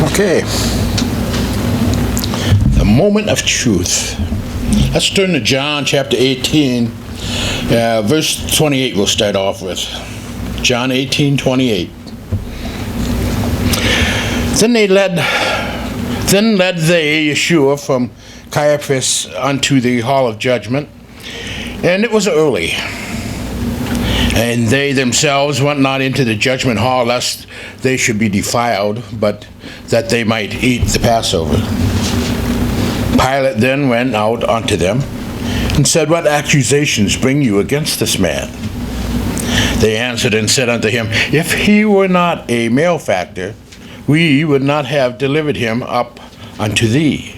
Okay. The moment of truth. Let's turn to John chapter 18, verse 28 we'll start off with. John 18:28. Then led they Yeshua from Caiaphas unto the hall of judgment, and it was early. And they themselves went not into the judgment hall, lest they should be defiled, but that they might eat the Passover. Pilate then went out unto them, and said, What accusations bring you against this man? They answered and said unto him, If he were not a malefactor, we would not have delivered him up unto thee.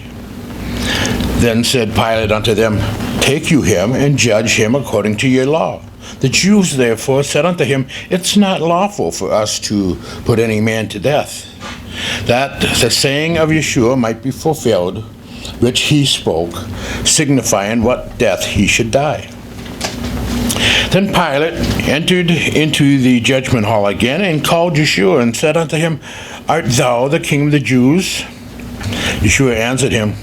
Then said Pilate unto them, Take you him, and judge him according to your law. The Jews therefore said unto him, It's not lawful for us to put any man to death, that the saying of Yeshua might be fulfilled, which he spoke, signifying what death he should die. Then Pilate entered into the judgment hall again, and called Yeshua, and said unto him, Art thou the king of the Jews? Yeshua answered him,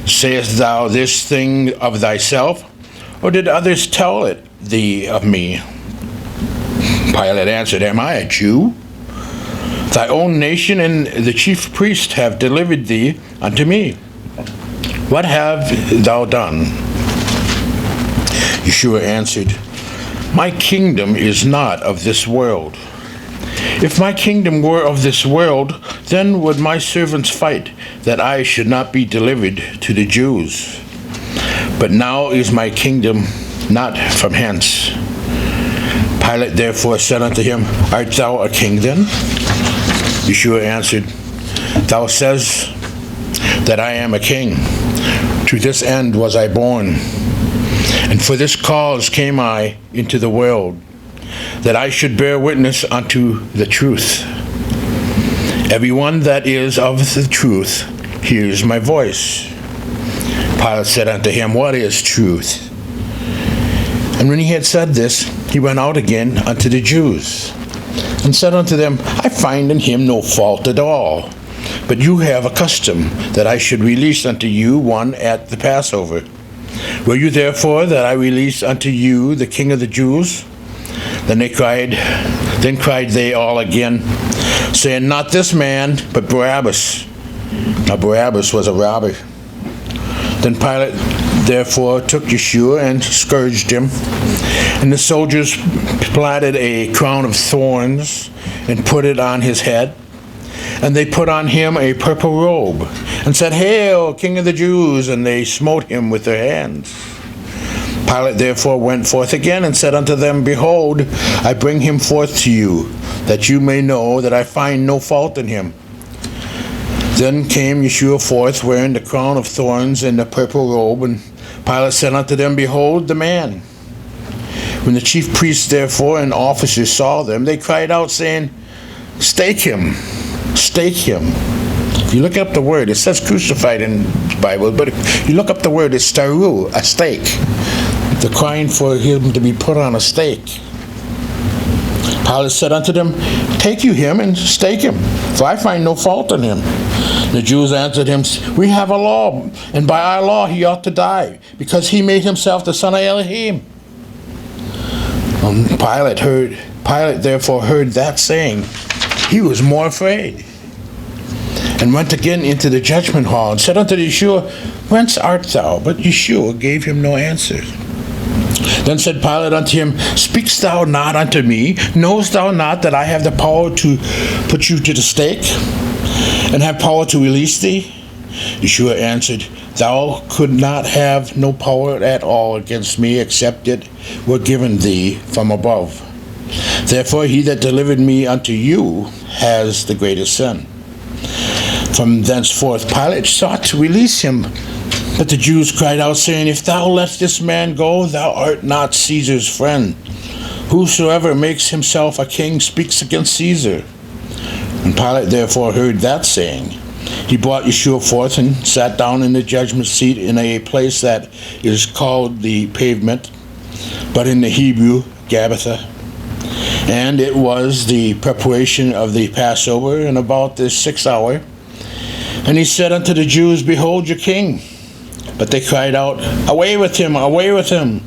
Sayest thou this thing of thyself, or did others tell it thee of me? Pilate answered, Am I a Jew? Thy own nation and the chief priest have delivered thee unto me. What have thou done? Yeshua answered, My kingdom is not of this world. If my kingdom were of this world, then would my servants fight, that I should not be delivered to the Jews. But now is my kingdom not from hence. Pilate therefore said unto him, Art thou a king then? Yeshua answered, Thou sayest that I am a king. To this end was I born, and for this cause came I into the world, that I should bear witness unto the truth. Everyone that is of the truth hears my voice. Pilate said unto him, What is truth? And when he had said this, he went out again unto the Jews, and said unto them, I find in him no fault at all. But you have a custom that I should release unto you one at the Passover. Will you therefore that I release unto you the King of the Jews? Then cried they all again, saying, Not this man, but Barabbas. Now Barabbas was a robber. Then Pilate therefore took Yeshua and scourged him. And the soldiers platted a crown of thorns and put it on his head. And they put on him a purple robe, and said, Hail, King of the Jews! And they smote him with their hands. Pilate therefore went forth again, and said unto them, Behold, I bring him forth to you, that you may know that I find no fault in him. Then came Yeshua forth, wearing the crown of thorns and the purple robe, and Pilate said unto them, Behold the man. When the chief priests therefore and officers saw them, they cried out, saying, Stake him! Stake him. If you look up the word, it says crucified in the Bible, but if you look up the word, it's staru, a stake. They're crying for him to be put on a stake. Pilate said unto them, Take you him and stake him, for I find no fault in him. The Jews answered him, We have a law, and by our law he ought to die, because he made himself the son of Elohim. When Pilate therefore heard that saying, he was more afraid, and went again into the judgment hall, and said unto Yeshua, Whence art thou? But Yeshua gave him no answer. Then said Pilate unto him, Speakest thou not unto me? Knowest thou not that I have the power to put you to the stake, and have power to release thee? Yeshua answered, Thou could not have no power at all against me, except it were given thee from above. Therefore he that delivered me unto you has the greatest sin. From thenceforth Pilate sought to release him. But the Jews cried out, saying, If thou let this man go, thou art not Caesar's friend. Whosoever makes himself a king speaks against Caesar. When Pilate therefore heard that saying, he brought Yeshua forth and sat down in the judgment seat in a place that is called the Pavement, but in the Hebrew, Gabbatha. And it was the preparation of the Passover, and about the 6th hour. And he said unto the Jews, Behold your king. But they cried out, Away with him, away with him.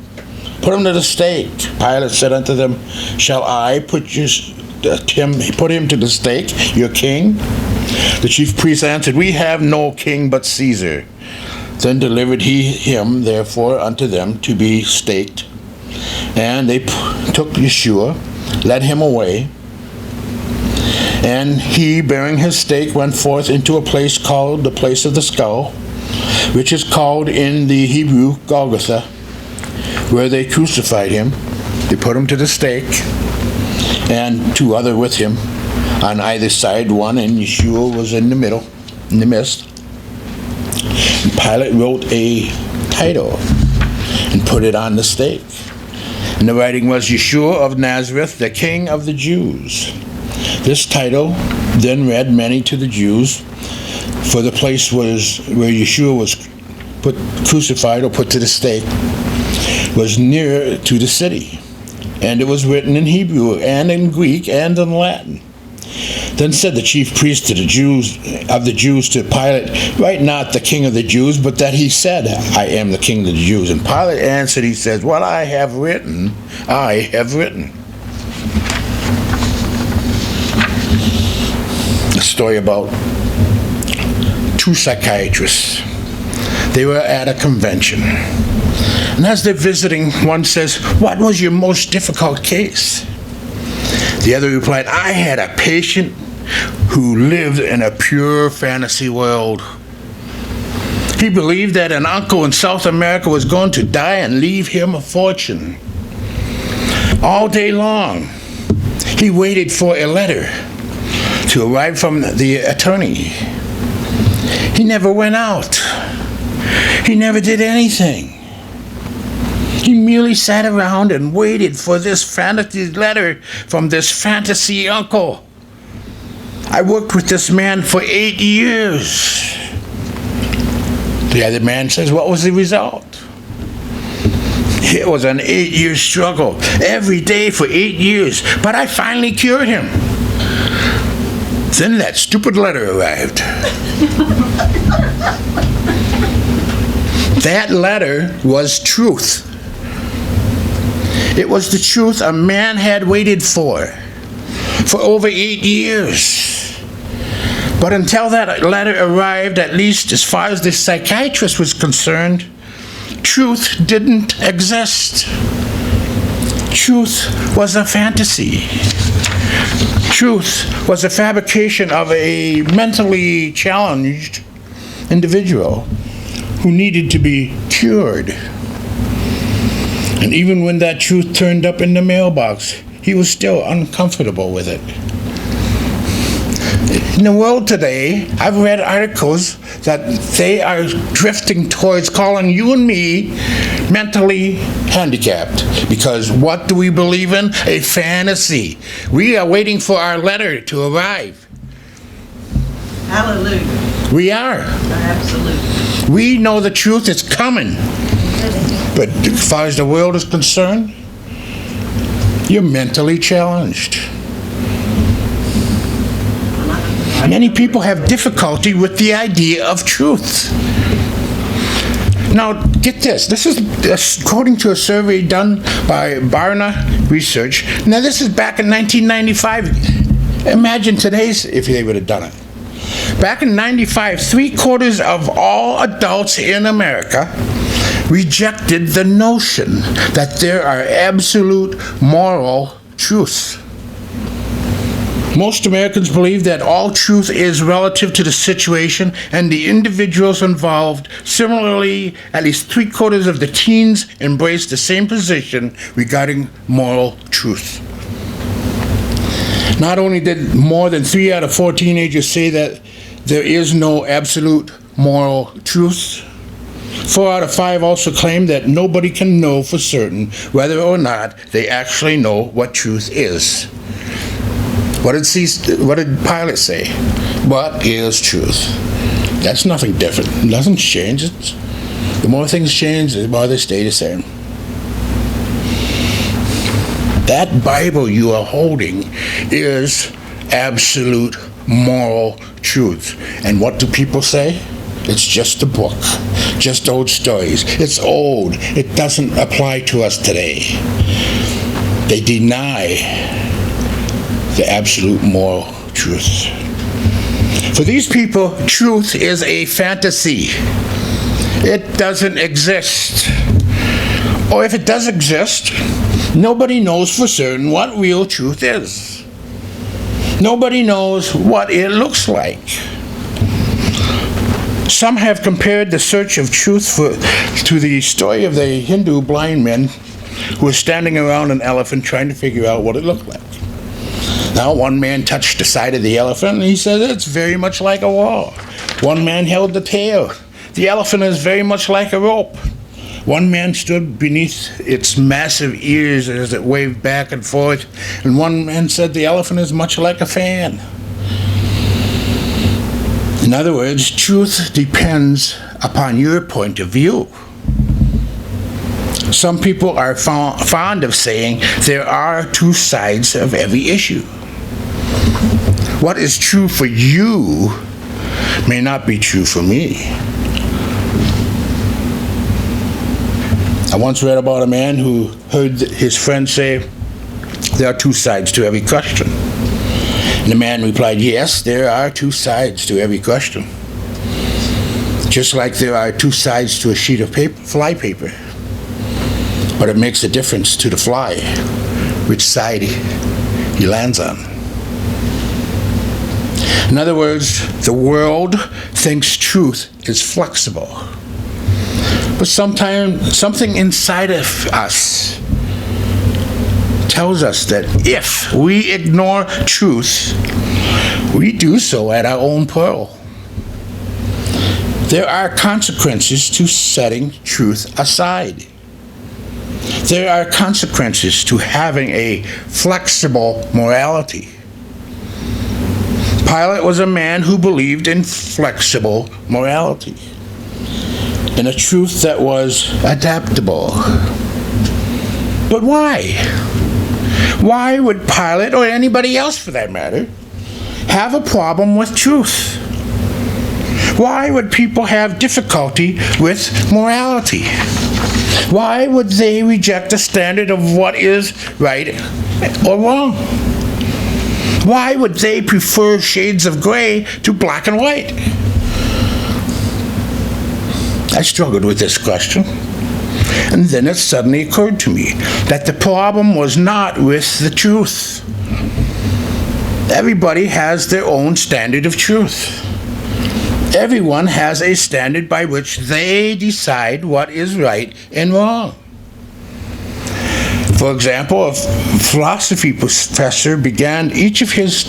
Put him to the stake. Pilate said unto them, Shall I put him to the stake, your king? The chief priests answered, We have no king but Caesar. Then delivered he him, therefore, unto them to be staked. And they took Yeshua, led him away. And he, bearing his stake, went forth into a place called the place of the skull, which is called in the Hebrew Golgotha, where they crucified him. They put him to the stake, and two other with him on either side, one, and Yeshua was in the middle, in the midst. And Pilate wrote a title and put it on the stake. And the writing was, Yeshua of Nazareth, the King of the Jews. This title then read many to the Jews, for the place was where Yeshua was crucified or put to the stake was near to the city. And it was written in Hebrew and in Greek and in Latin. Then said the chief priest to the Jews to Pilate, Write not the King of the Jews, but that he said, I am the King of the Jews. And Pilate answered, he says, What I have written, I have written. A story about two psychiatrists. They were at a convention. And as they're visiting, one says, What was your most difficult case? The other replied, I had a patient who lived in a pure fantasy world. He believed that an uncle in South America was going to die and leave him a fortune. All day long, he waited for a letter to arrive from the attorney. He never went out. He never did anything. He merely sat around and waited for this fantasy letter from this fantasy uncle. I worked with this man for 8 years. The other man says, What was the result? It was an 8-year struggle, every day for 8 years, but I finally cured him. Then that stupid letter arrived. That letter was truth. It was the truth a man had waited for over 8 years. But until that letter arrived, at least as far as the psychiatrist was concerned, truth didn't exist. Truth was a fantasy. Truth was a fabrication of a mentally challenged individual who needed to be cured. And even when that truth turned up in the mailbox, he was still uncomfortable with it. In the world today, I've read articles that they are drifting towards calling you and me mentally handicapped. Because what do we believe in? A fantasy. We are waiting for our letter to arrive. Hallelujah. We are. Absolutely. We know the truth is coming. But as far as the world is concerned, you're mentally challenged. Many people have difficulty with the idea of truth. Now, get this. This is according to a survey done by Barna Research. Now, this is back in 1995. Imagine today's, if they would have done it. Back in 95, 3/4 of all adults in America rejected the notion that there are absolute moral truths. Most Americans believe that all truth is relative to the situation and the individuals involved. Similarly, at least 3/4 of the teens embrace the same position regarding moral truth. Not only did more than 3 out of 4 teenagers say that there is no absolute moral truth, 4 out of 5 also claim that nobody can know for certain whether or not they actually know what truth is. What did Pilate say? What is truth? That's nothing different. Nothing's changed. The more things change, the more they stay the same. That Bible you are holding is absolute moral truth. And what do people say? It's just a book, just old stories. It's old. It doesn't apply to us today. They deny the absolute moral truth. For these people, truth is a fantasy. It doesn't exist. Or if it does exist, nobody knows for certain what real truth is. Nobody knows what it looks like. Some have compared the search of truth to the story of the Hindu blind men who were standing around an elephant trying to figure out what it looked like. Now, one man touched the side of the elephant and he said, it's very much like a wall. One man held the tail. The elephant is very much like a rope. One man stood beneath its massive ears as it waved back and forth, and one man said the elephant is much like a fan. In other words, truth depends upon your point of view. Some people are fond of saying there are two sides of every issue. What is true for you may not be true for me. I once read about a man who heard his friend say, there are two sides to every question. And the man replied, yes, there are two sides to every question. Just like there are two sides to a sheet of paper, fly paper. But it makes a difference to the fly which side he lands on. In other words, the world thinks truth is flexible. But sometimes something inside of us tells us that if we ignore truth, we do so at our own peril. There are consequences to setting truth aside. There are consequences to having a flexible morality. Pilate was a man who believed in flexible morality, in a truth that was adaptable. But why? Why would Pilate, or anybody else for that matter, have a problem with truth? Why would people have difficulty with morality? Why would they reject the standard of what is right or wrong? Why would they prefer shades of gray to black and white? I struggled with this question. And then it suddenly occurred to me that the problem was not with the truth. Everybody has their own standard of truth. Everyone has a standard by which they decide what is right and wrong. For example, a philosophy professor began each of his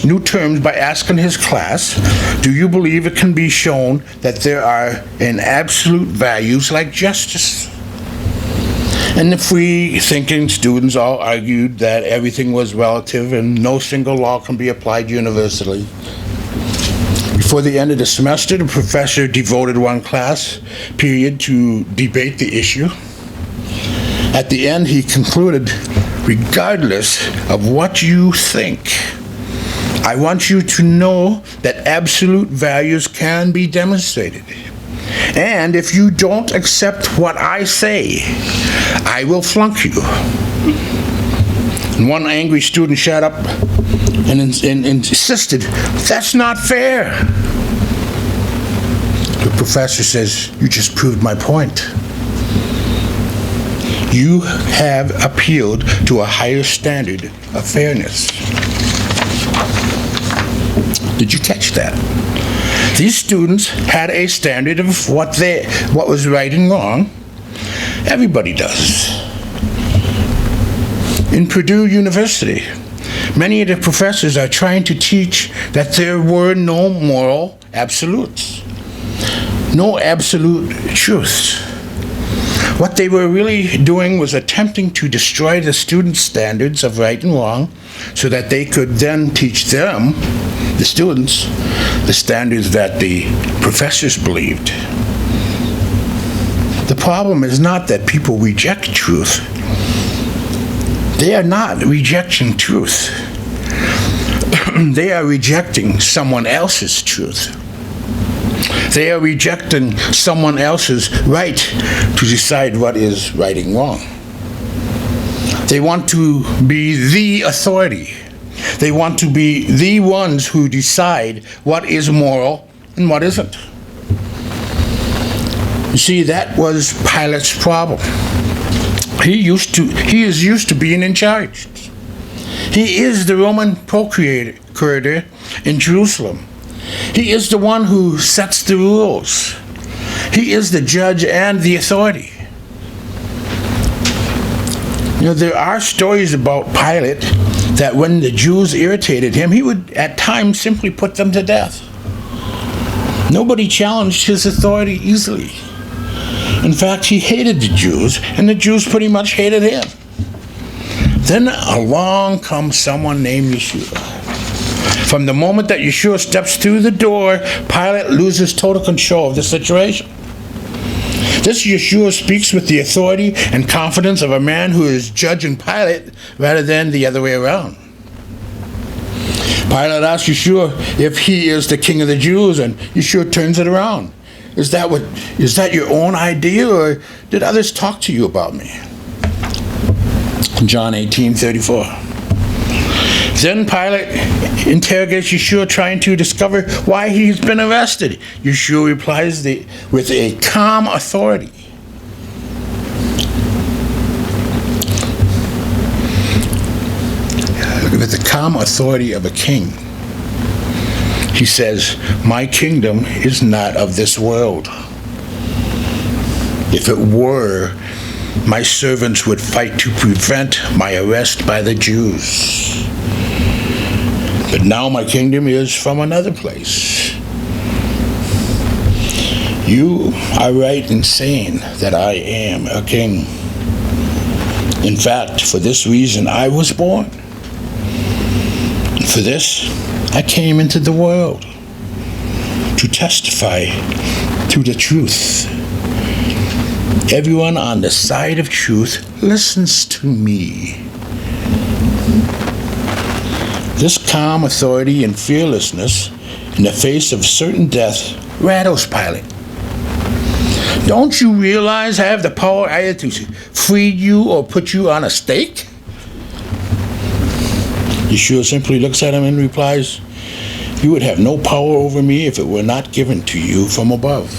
new terms by asking his class, do you believe it can be shown that there are an absolute values like justice? And the free-thinking students all argued that everything was relative and no single law can be applied universally. Before the end of the semester, the professor devoted one class period to debate the issue. At the end, he concluded, regardless of what you think, I want you to know that absolute values can be demonstrated. And if you don't accept what I say, I will flunk you. And one angry student shut up and insisted, that's not fair. The professor says, you just proved my point. You have appealed to a higher standard of fairness. Did you catch that? These students had a standard of what was right and wrong. Everybody does. In Purdue University, many of the professors are trying to teach that there were no moral absolutes, no absolute truths. What they were really doing was attempting to destroy the students' standards of right and wrong so that they could then teach them, the students, the standards that the professors believed. The problem is not that people reject truth. They are not rejecting truth. they are rejecting someone else's truth. They are rejecting someone else's right to decide what is right and wrong. They want to be the authority. They want to be the ones who decide what is moral and what isn't. You see, that was Pilate's problem. He is used to being in charge. He is the Roman procurator in Jerusalem. He is the one who sets the rules. He is the judge and the authority. You know, there are stories about Pilate that when the Jews irritated him, he would at times simply put them to death. Nobody challenged his authority easily. In fact, he hated the Jews, and the Jews pretty much hated him. Then along comes someone named Yeshua. From the moment that Yeshua steps through the door, Pilate loses total control of the situation. This Yeshua speaks with the authority and confidence of a man who is judging Pilate rather than the other way around. Pilate asks Yeshua if he is the king of the Jews, and Yeshua turns it around. Is that your own idea, or did others talk to you about me? John 18:34. Then Pilate interrogates Yeshua, trying to discover why he's been arrested. Yeshua replies with a calm authority. With the calm authority of a king. He says, "My kingdom is not of this world. If it were, my servants would fight to prevent my arrest by the Jews. But now my kingdom is from another place. You are right in saying that I am a king. In fact, for this reason I was born. And for this I came into the world, to testify to the truth. Everyone on the side of truth listens to me." This calm authority and fearlessness in the face of certain death rattles Pilate. "Don't you realize I have the power either to free you or put you on a stake?" Yeshua simply looks at him and replies, "You would have no power over me if it were not given to you from above."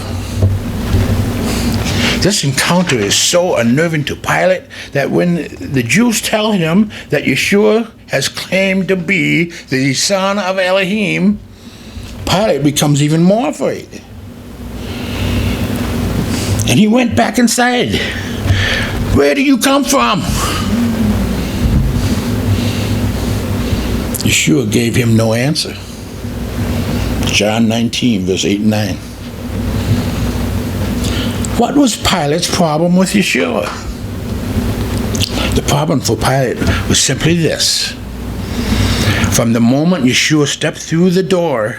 This encounter is so unnerving to Pilate that when the Jews tell him that Yeshua has claimed to be the son of Elohim, Pilate becomes even more afraid. And he went back inside. "Where do you come from?" Yeshua gave him no answer. John 19, verse 8 and 9. What was Pilate's problem with Yeshua? The problem for Pilate was simply this. From the moment Yeshua stepped through the door,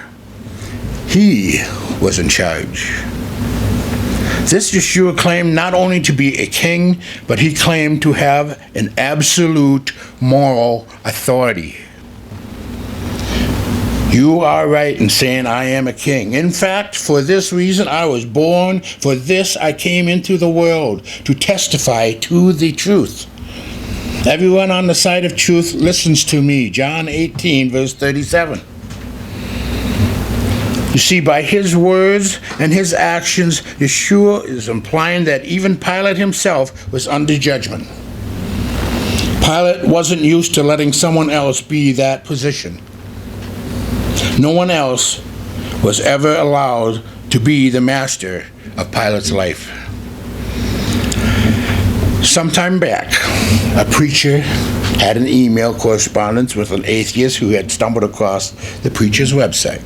he was in charge. This Yeshua claimed not only to be a king, but he claimed to have an absolute moral authority. "You are right in saying I am a king. In fact, for this reason I was born. For this I came into the world, to testify to the truth. Everyone on the side of truth listens to me." John 18, verse 37. You see, by his words and his actions, Yeshua is implying that even Pilate himself was under judgment. Pilate wasn't used to letting someone else be that position. No one else was ever allowed to be the master of Pilate's life. Sometime back, a preacher had an email correspondence with an atheist who had stumbled across the preacher's website.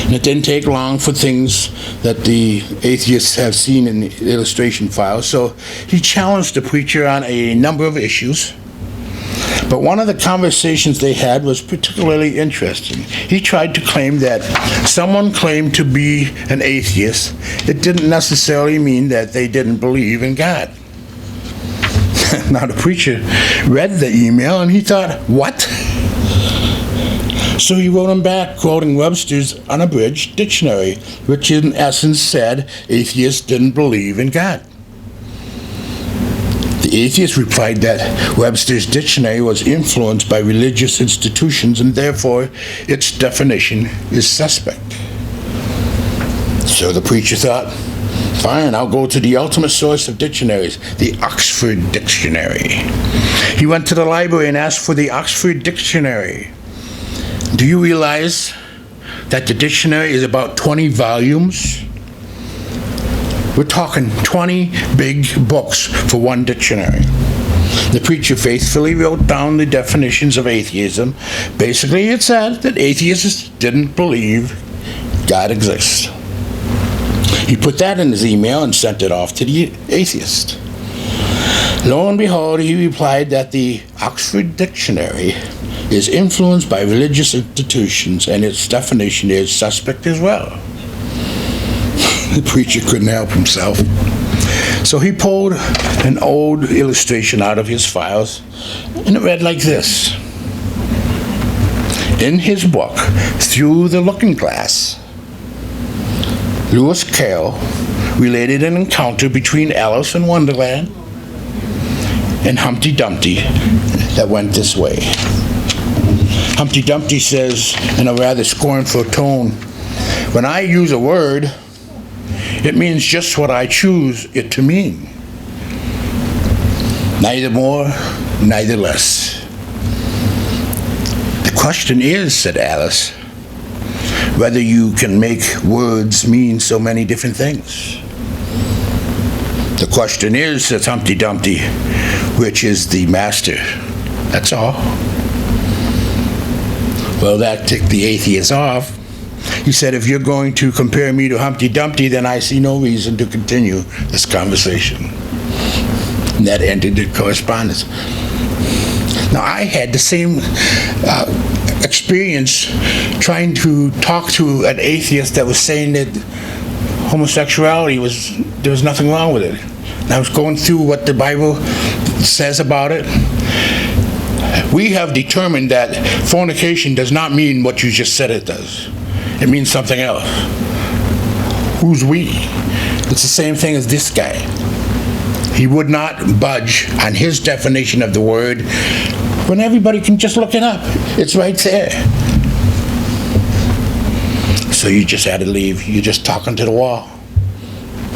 And it didn't take long for things that the atheists have seen in the illustration file, so he challenged the preacher on a number of issues. But one of the conversations they had was particularly interesting. He tried to claim that someone claimed to be an atheist. It didn't necessarily mean that they didn't believe in God. Now the preacher read the email and he thought, what? So he wrote him back, quoting Webster's unabridged dictionary, which in essence said atheists didn't believe in God. The atheist replied that Webster's dictionary was influenced by religious institutions and therefore its definition is suspect. So the preacher thought, fine, I'll go to the ultimate source of dictionaries, the Oxford Dictionary. He went to the library and asked for the Oxford Dictionary. Do you realize that the dictionary is about 20 volumes? We're talking 20 big books for one dictionary. The preacher faithfully wrote down the definitions of atheism. Basically, it said that atheists didn't believe God exists. He put that in his email and sent it off to the atheist. Lo and behold, he replied that the Oxford Dictionary is influenced by religious institutions and its definition is suspect as well. The preacher couldn't help himself. So he pulled an old illustration out of his files, and it read like this. In his book, Through the Looking Glass, Lewis Carroll related an encounter between Alice in Wonderland and Humpty Dumpty that went this way. Humpty Dumpty says in a rather scornful tone, when I use a word, it means just what I choose it to mean. Neither more, neither less. The question is, said Alice, whether you can make words mean so many different things. The question is, said Humpty Dumpty, which is the master? That's all. Well, that ticked the atheist off. He said, if you're going to compare me to Humpty Dumpty, then I see no reason to continue this conversation. And that ended the correspondence. Now, I had the same experience trying to talk to an atheist that was saying that homosexuality there was nothing wrong with it. And I was going through what the Bible says about it. We have determined that fornication does not mean what you just said it does. It means something else. Who's we? It's the same thing as this guy. He would not budge on his definition of the word when everybody can just look it up. It's right there. So you just had to leave. You're just talking to the wall.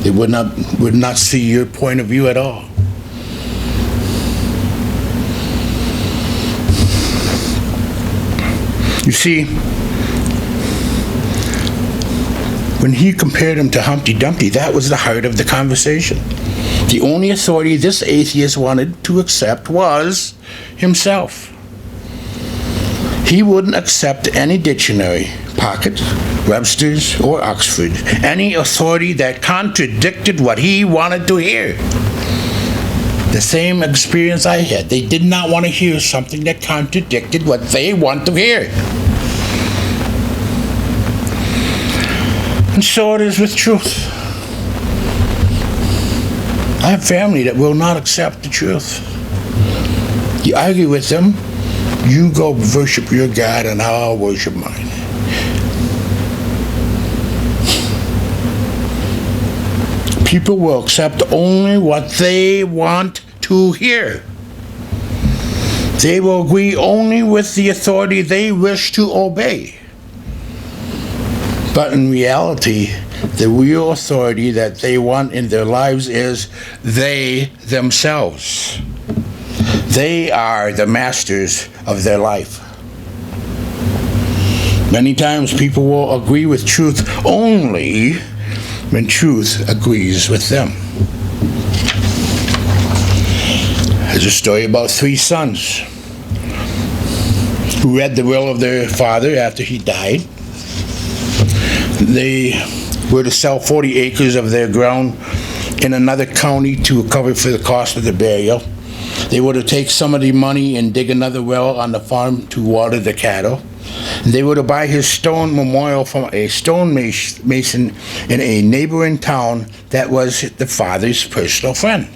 They would not see your point of view at all. You see, when he compared him to Humpty Dumpty, that was the heart of the conversation. The only authority this atheist wanted to accept was himself. He wouldn't accept any dictionary, Pocket, Webster's, or Oxford, any authority that contradicted what he wanted to hear. The same experience I had. They did not want to hear something that contradicted what they want to hear. And so it is with truth. I have family that will not accept the truth. You argue with them, you go worship your God and I'll worship mine. People will accept only what they want to hear. They will agree only with the authority they wish to obey. But in reality, the real authority that they want in their lives is they themselves. They are the masters of their life. Many times people will agree with truth only when truth agrees with them. There's a story about three sons who read the will of their father after he died. They were to sell 40 acres of their ground in another county to cover for the cost of the burial. They were to take some of the money and dig another well on the farm to water the cattle. They were to buy his stone memorial from a stonemason in a neighboring town that was the father's personal friend.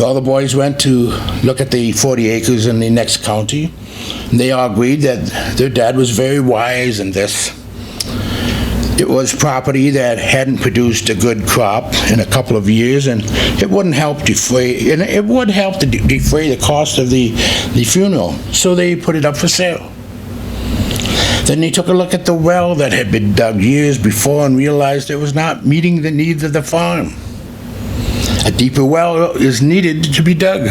All the boys went to look at the 40 acres in the next county. And they all agreed that their dad was very wise in this. It was property that hadn't produced a good crop in a couple of years, and it wouldn't help defray, and it would help to defray the cost of the funeral. So they put it up for sale. Then they took a look at the well that had been dug years before and realized it was not meeting the needs of the farm. A deeper well is needed to be dug.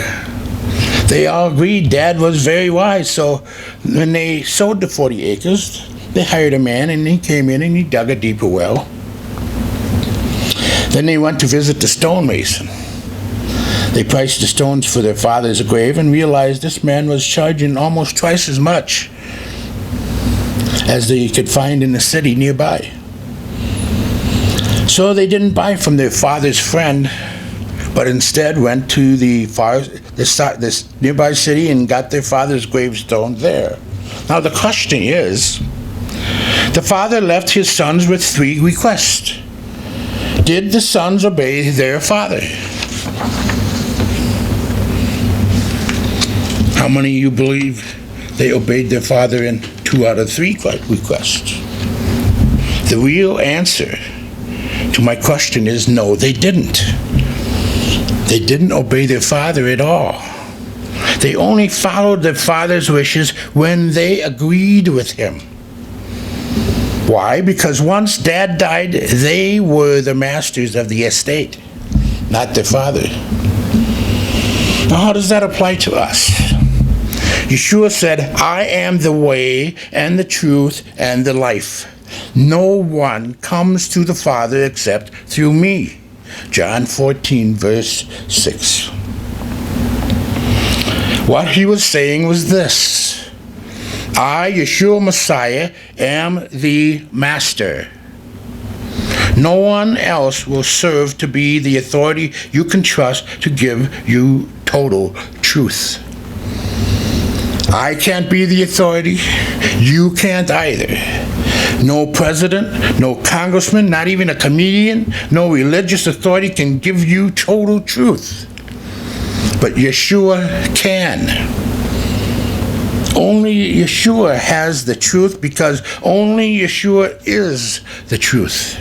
They all agreed Dad was very wise, so when they sold the 40 acres, they hired a man, and he came in and he dug a deeper well. Then they went to visit the stonemason. They priced the stones for their father's grave and realized this man was charging almost twice as much as they could find in the city nearby. So they didn't buy from their father's friend, but instead went to this nearby city and got their father's gravestone there. Now the question is, the father left his sons with 3 requests. Did the sons obey their father? How many of you believe they obeyed their father in 2 out of 3 requests? The real answer to my question is no, they didn't. They didn't obey their father at all. They only followed their father's wishes when they agreed with him. Why? Because once Dad died, they were the masters of the estate, not their father. Now, how does that apply to us? Yeshua said, I am the way and the truth and the life. No one comes to the Father except through me. John 14, verse 6. What he was saying was this: I, Yeshua Messiah, am the master. No one else will serve to be the authority you can trust to give you total truth. I can't be the authority. You can't either. No president, no congressman, not even a comedian, no religious authority can give you total truth. But Yeshua can. Only Yeshua has the truth because only Yeshua is the truth.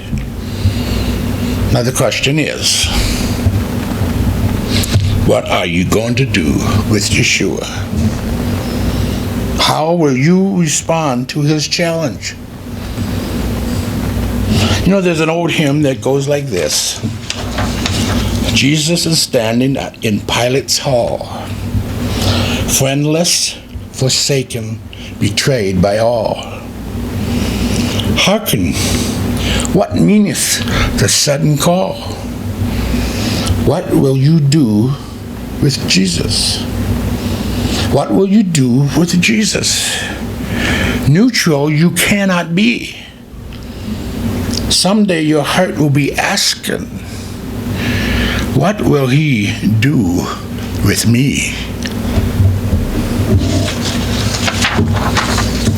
Now the question is, what are you going to do with Yeshua? How will you respond to his challenge? You know, there's an old hymn that goes like this. Jesus is standing in Pilate's hall, friendless, forsaken, betrayed by all. Hearken, what meaneth the sudden call? What will you do with Jesus? What will you do with Jesus? Neutral you cannot be. Someday your heart will be asking, what will he do with me?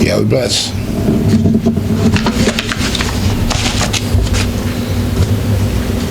Yahweh bless.